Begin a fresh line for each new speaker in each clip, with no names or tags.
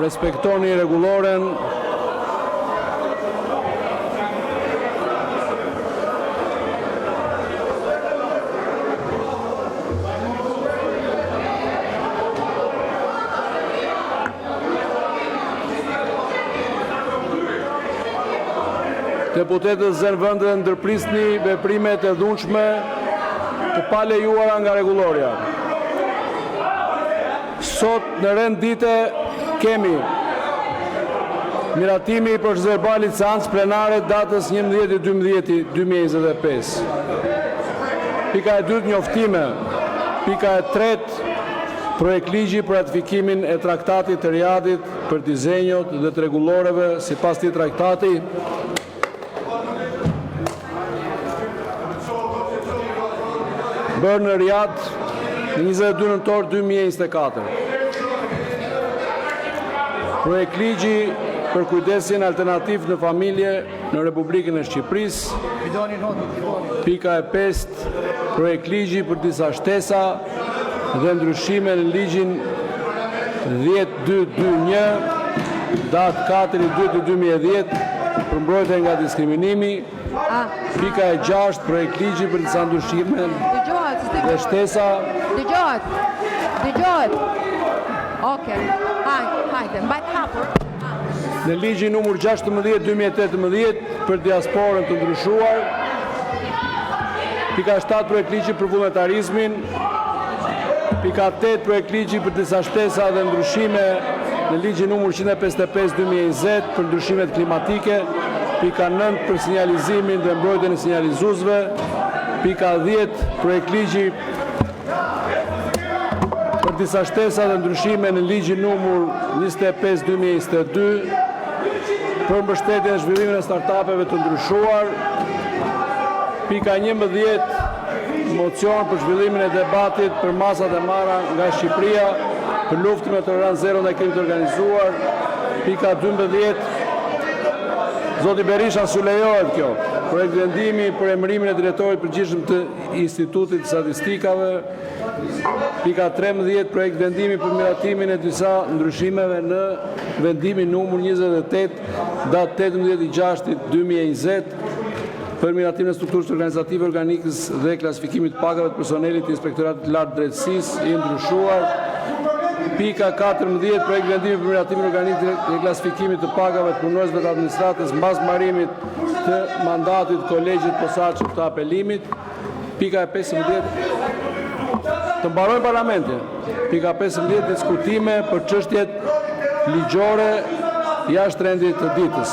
respektoni rregulloren. Deputetët zënë vëndet dhe ndërprisni veprimet e dhunshme të palejuara nga rregullorja. Sot në rend dite kemi miratimi i procedurbalit seancë plenare datës 11/12/2025. Pika e dytë njoftime. Pika e tretë projekt ligji për ratifikimin e traktatit të Riadit për dizenjot dhe të rregulloreve sipas këtij traktati. Bërë në Riad në 22 nëntor 2024. Projekt ligji për kujdesin alternativ në familje në Republikën e Shqipërisë. Pika e 5, projekt ligji për disa shtesa dhe ndryshime në ligjin 10221, datë 4/2/2010, për mbrojtje nga diskriminimi. Pika e 6, projekt ligji për disa ndryshime dhe shtesa.
Dëgjohet. Okej. Hajde, mbajt hapur.
Në ligjin numër 16/2018 për diasporën të ndryshuar. Pika 7, projekt ligji për vullnetarizmin. Pika 8, projekt ligji për disa shtesa dhe ndryshime në ligjin numër 155/2020 për ndryshimet klimatike. Pika 9, për sinjalizimin dhe mbrojtjen e sinjalizuesve. Pika 10, projekt ligji për disa shtesa dhe ndryshime në ligjin numër 25/2022 për mbështetjen e zhvillimin e startupeve të ndryshuar. Pika 11, mocion për zhvillimin e debatit për masat e marra nga Shqipëria për luftën me tolerancë zero ndaj krimit të organizuar. Pika 12, Zoti Berisha s'u lejohet kjo. Projekt vendimi për emërimin e drejtorit përgjithshëm të Institutit të Statistikave. Pika 13, projekt vendimi për miratimin e disa ndryshimeve në vendimin numër 28, datë 18/6/2020 për miratimin e strukturës organizative organikës dhe klasifikimit të pagave të personelit të Inspektoratit të Lartë të Drejtësisë i ndryshuar. Pika 14, projekt vendimi për miratimin organik dhe klasifikimit të pagave të punonjësve të administratës mbas mbarimit të mandatit kolegjit posaçëm të apelimit. Pika e 15, të mbarojë parlamenti. Pika 15, diskutime për çështjet ligjore jashtë rendit të ditës.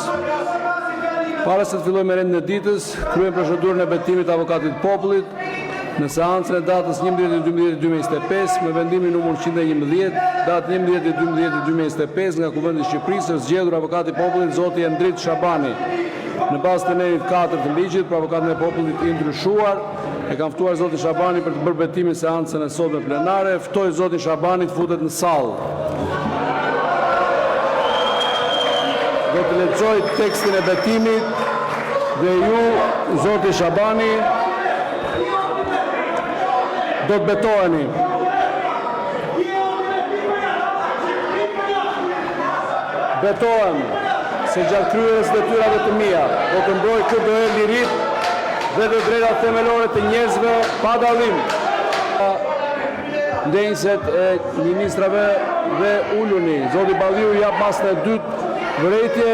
Para se të fillojmë me rendin e ditës, kryejmë procedurën e betimit të avokatit të popullit në seancën e datës 11/12/2025 me vendimin numër 111, datë 11/12/2025 nga Kuvendi i Shqipërisë, zgjedhur avokati i popullit zoti Endrit Shabani. Në bazë të nerit 4 të ligjit për avokatin e popullit i ndryshuar, e kam ftuar zotin Shabani për të bërë betimin seancën e sotme plenare. Ftoj zotin Shabani të futet në sallë. Do të lexoj tekstin e betimit dhe ju, zoti Shabani, do të betoheni. Betohem se gjatë kryerjes së detyrave të mia do të mbroj KDE lirit dhe të drejtat themelore të njerëzve pa dallim. Ndenjëset e ministrave dhe uluni. Zoti Balliu jap masën e dytë vërejtje.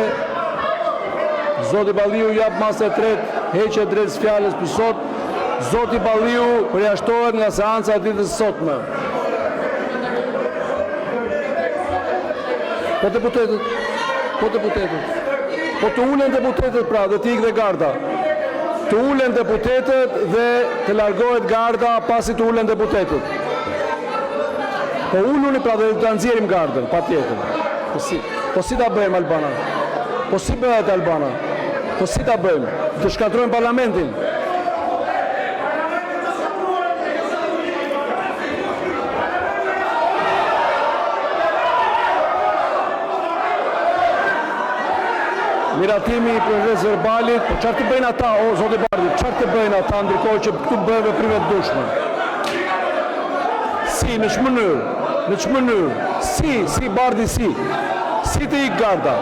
Zoti Balliu jap masën e tretë heqje drejtës fjalës për sot. Zoti Balliu përjashtohet nga seanca e ditës së sotme. Po deputetët, po të ulen deputetët pra dhe të ikë dhe garda. Të ulen deputetët dhe të largohet garda pasi të ulen deputetët. Po uluni pra dhe të nxjerrim gardën, pa tjetër. Po si ta bëjmë Albana? Po si bëhet Albana? Po si ta bëjmë? Të shkatrojmë parlamentin? Miratimi i proces verbalit, po çfarë të bëjnë ata, o zoti Bardhi, çfarë të bëjnë ata ndërkohë që këtu bëhen veprime të dukshme? Si, në ç'mënyrë? Si Bardhi, si? Si të ikë garda?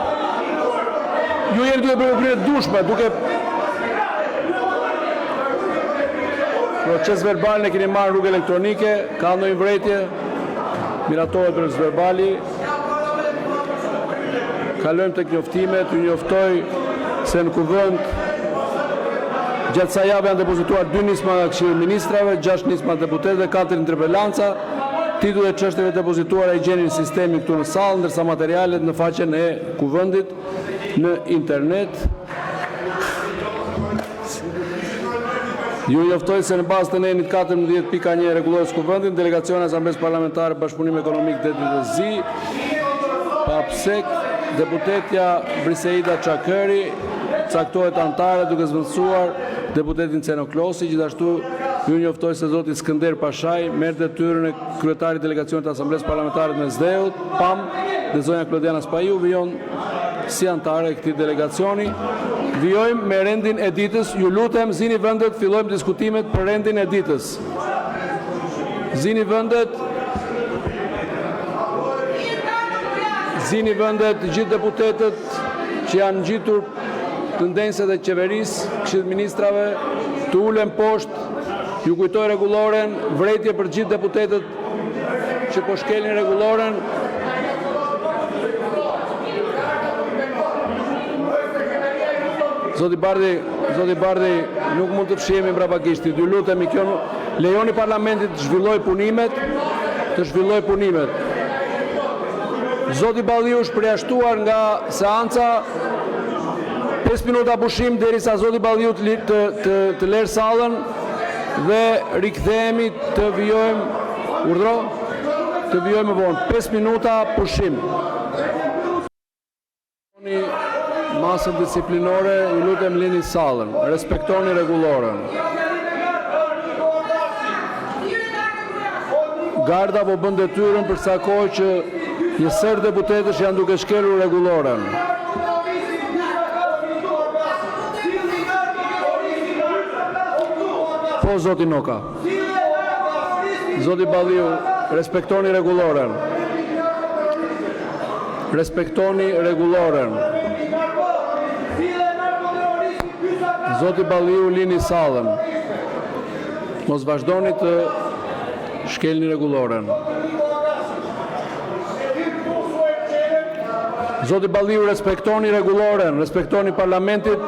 Ju jeni duke bërë dushme, duke... Proces verbal në keni marrë rrugë elektronike, ka ndonjë vretje, miratohet proces verbali. Kalojmë tek njoftimet, ju njoftoj se në kuvend gjatë kësaj jave janë depozituar 2 nisma nga Këshilli i Ministrave, 6 nisma deputetëve, 4 interpellanca. Titullet e çështjeve depozituara i gjeni në sistemi këtu në sallë, ndërsa materialet në faqen e kuvendit në internet. Ju njoftoj se në bazë të nenit 14.1 rregullohet kuvendin, delegacioni i Asamblees Parlamentare Bashkëpunim Ekonomik DDZ, PAPSEK, deputetja Briseida Çakëri caktohet antare duke zvendësuar deputetin Ceno Klosi. Gjithashtu ju njoftoj se zoti Skënder Pashaj merr detyrën e kryetarit të delegacionit të Asamblees Parlamentare të Mesdheut, PAM, dhe zonja Klodiana Spaju vijon si antare e këtij delegacioni. Vijojmë me rendin e ditës. Ju lutem, zini vendet, fillojmë diskutimet për rendin e ditës. Zini vendet. Zini vendet, gjithë deputetët që janë ngjitur të ndenjëse dhe qeverisë, Këshillit Ministrave, të ulen poshtë. Ju kujtoj rregulloren, vretje për gjithë deputetët që po shkelin rregulloren. Zoti Bardhi, nuk mund të fshihemi mbrapa kishtit. Ju lutemi, lejoni parlamentit të zhvilloj punimet. Zoti Balliu është përjashtuar nga seanca. 5 minuta pushim derisa zoti Balliu të lërë sallën dhe rikthehemi të vijojmë. Urdhro? Të vijojmë vonë. 5 minuta pushim. Masën disiplinore, ju lutem lini sallën, respektoni rregulloren. Garda po bën detyrën për sa kohë që një sër deputetësh janë duke shkelur rregulloren. Po, zoti Noka. Zoti Balliu, respektoni rregulloren. Respektoni rregulloren. Zoti Balliu, lini sallën. Mos vazhdoni të shkelni rregulloren. Zoti Balliu, respektoni rregulloren, respektoni parlamentit.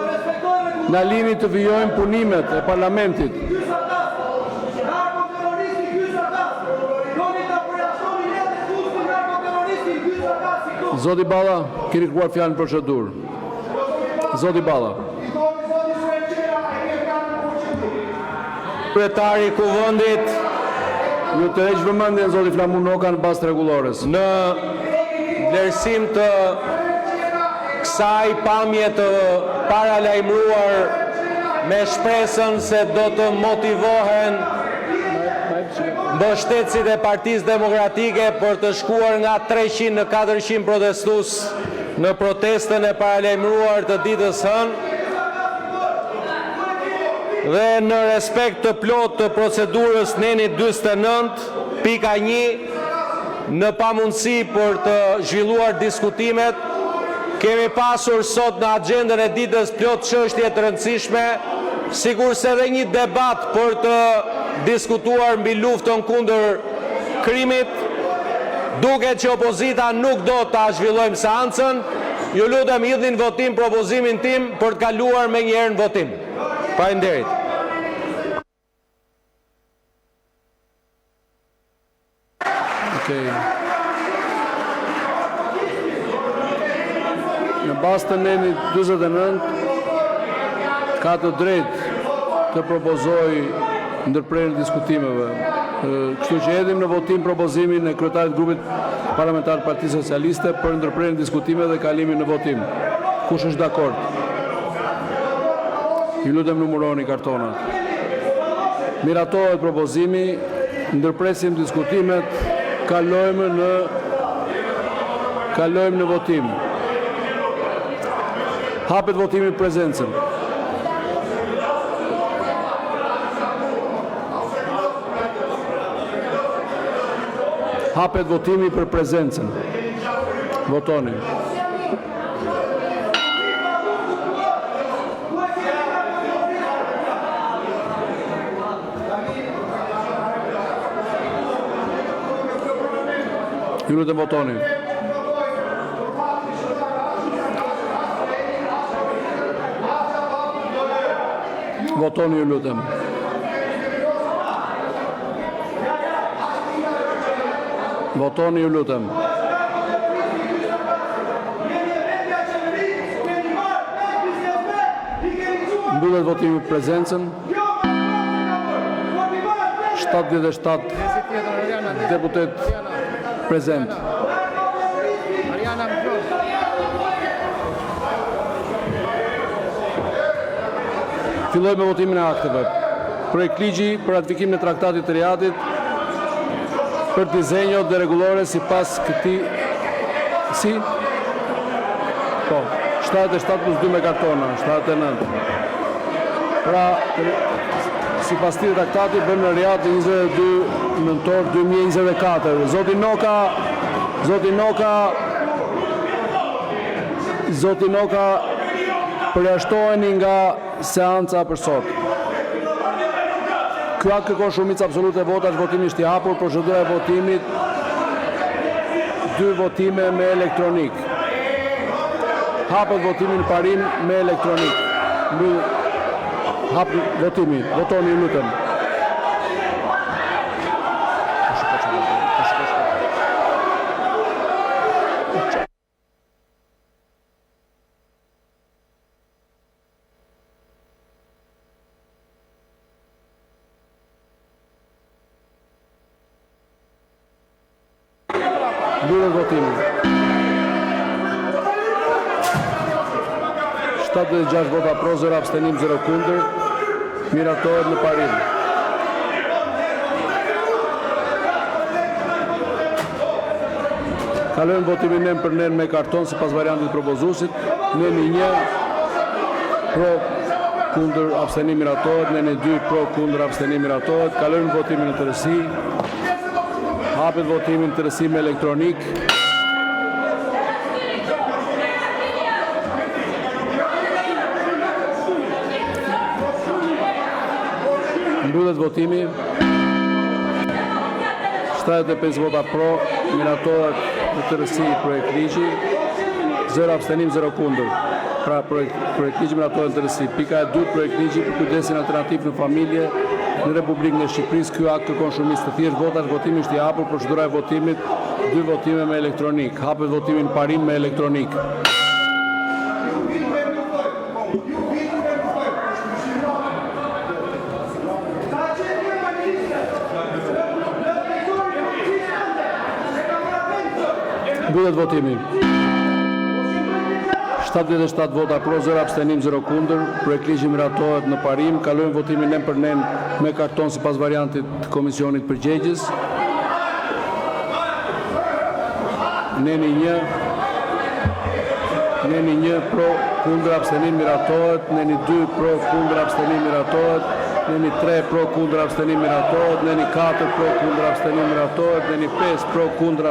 Na lini të vijojmë punimet e parlamentit. Zoti Balla, keni kërkuar fjalën procedurë. Zoti Balla.
Kryetari i Kuvendit,
ju të heq vëmendjen zoti Flamur Noka në bazë të rregullores.
në vlerësim të kësaj pamje të paralajmëruar me shpresën se do të motivohen mbështetësit e Partisë Demokratike për të shkuar nga 300 në 400 protestues në protestën e paralajmëruar të ditës hënë, dhe në respekt të plot të procedurës nenit 49, pika 1, në pamundësi për të zhvilluar diskutimet, kemi pasur sot në agjendën e ditës plot çështje të rëndësishme, sikurse edhe një debat për të diskutuar mbi luftën kundër krimit. Duket që opozita nuk do ta zhvillojmë seancën. Ju lutem hidhni në votim propozimin tim për të kaluar me një herë në votim. Faleminderit.
Në bazë të nenit 49 ka të drejtë të propozoj ndërprerjen e diskutimeve. Kështu që hedhim në votim propozimin e kryetarit të grupit parlamentar të Partisë Socialiste për ndërprerjen e diskutimeve dhe kalimin në votim. Kush është dakord? Ju lutem numëroni kartonat. Miratohet propozimi, ndërpresim diskutimet, kalojmë në votim. Hapet votimi për prezencën. Hapet votimi për prezencën. Votoni. Ju lutem votoni. Votoni, ju lutem. Votoni, ju lutem. Mbyllet votimi për prezencën. 77 deputet prezent. Filloj me votimin e akteve. Projekt ligji për ratifikimin e traktatit të Riadit për dizenjo dhe regulore si pas këti... Si? Po, 77 plus 2 me kartona, 79. Pra, si pas të traktatit, bëmë në Riad 22 nëntor 2024. Zoti Noka përjashtoheni nga seanca për sot. Ky akt kërkon shumicë absolute e votash, votimi është i hapur, procedura e votimit 2 votime me elektronik. Hapet votimi në parim me elektronik. Hapet votimi, votoni ju lutem. Mbyllet votimi. 76 vota pro, 0 abstenim, 0 kundër. Miratohet në parim. Kalojmë votimin nën për nën me karton sipas variantit propozuesit. Nëni 1 pro, kundër, abstenim, miratohet. Nëni 2 pro, kundër, abstenim, miratohet. Kalojmë votimin në tërësi. Hapet votimin në tërësi me elektronik. Mbyllet votimi. 75 vota pro, miratohet në tërësi projekt ligji, 0 abstenim, 0 kundër. Pra projekt ligji miratohet në tërësi. Pika e 2, projekt ligji për kujdesin alternativ në familje në Republikën e Shqipërisë. Ky akt kërkon shumicë të thjeshtë votash, votimi është i hapur, procedura e votimit 2 votime me elektronik. Hapet votimin parim me elektronik. Mbyllet votimi. 77 vota pro, 0 abstenim, 0 kundër. Projekt ligji miratohet në parim. Kalojmë votimin nën për nën me karton sipas variantit të komisionit përgjegjës. Nëni 1 pro, kundër, abstenim, miratohet. Nëni 2 pro, kundër, abstenim, miratohet. Nëni 3 pro, kundër, abstenim, miratohet. Nëni 4 pro, kundër, abstenim, miratohet. Nëni 5 pro, kundër,